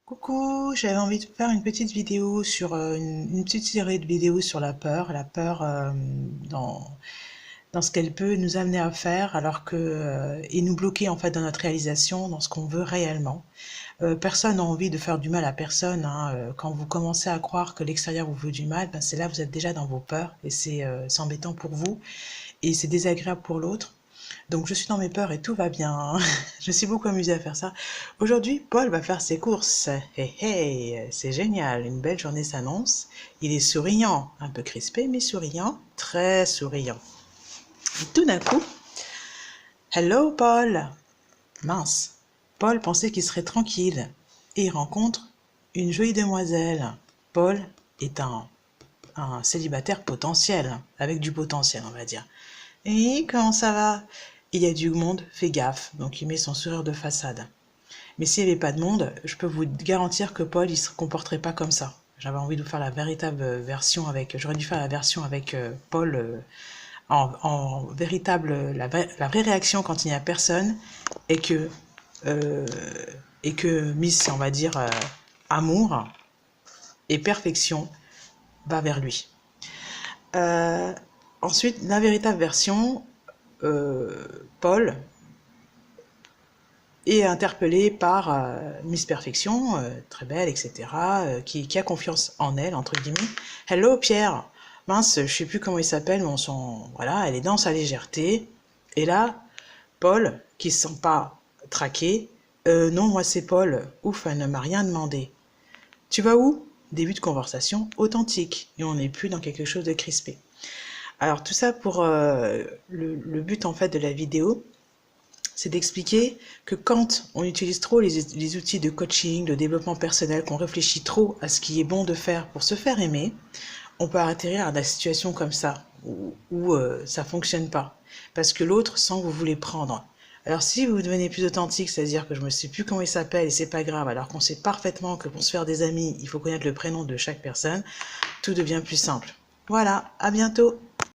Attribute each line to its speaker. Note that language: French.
Speaker 1: Coucou, j'avais envie de faire une petite vidéo sur une petite série de vidéos sur la peur dans ce qu'elle peut nous amener à faire et nous bloquer en fait dans notre réalisation, dans ce qu'on veut réellement. Personne n'a envie de faire du mal à personne, hein. Quand vous commencez à croire que l'extérieur vous veut du mal, ben c'est là que vous êtes déjà dans vos peurs et c'est embêtant pour vous et c'est désagréable pour l'autre. Donc je suis dans mes peurs et tout va bien. Je me suis beaucoup amusée à faire ça. Aujourd'hui, Paul va faire ses courses. Hey, hey, c'est génial, une belle journée s'annonce. Il est souriant, un peu crispé, mais souriant, très souriant. Et tout d'un coup, hello Paul. Mince, Paul pensait qu'il serait tranquille. Et il rencontre une jolie demoiselle. Paul est un célibataire potentiel, avec du potentiel, on va dire. Et comment ça va? Il y a du monde, fais gaffe. Donc il met son sourire de façade. Mais s'il n'y avait pas de monde, je peux vous garantir que Paul, il se comporterait pas comme ça. J'avais envie de vous faire la véritable version avec, j'aurais dû faire la version avec Paul en véritable, la vraie réaction quand il n'y a personne et que, euh, et que Miss, on va dire, amour et perfection va vers lui. Euh, Ensuite, la véritable version, Paul est interpellé par Miss Perfection, très belle, etc., qui a confiance en elle, entre guillemets. Hello Pierre, mince, je sais plus comment il s'appelle, mais voilà, elle est dans sa légèreté. Et là, Paul, qui se sent pas traqué, non, moi c'est Paul, ouf, elle ne m'a rien demandé. Tu vas où? Début de conversation authentique, et on n'est plus dans quelque chose de crispé. Alors tout ça pour le but en fait de la vidéo, c'est d'expliquer que quand on utilise trop les outils de coaching, de développement personnel, qu'on réfléchit trop à ce qui est bon de faire pour se faire aimer, on peut atterrir à des situations comme ça, où ça fonctionne pas. Parce que l'autre sent que vous voulez prendre. Alors si vous devenez plus authentique, c'est-à-dire que je ne sais plus comment il s'appelle et c'est pas grave, alors qu'on sait parfaitement que pour se faire des amis, il faut connaître le prénom de chaque personne, tout devient plus simple. Voilà, à bientôt!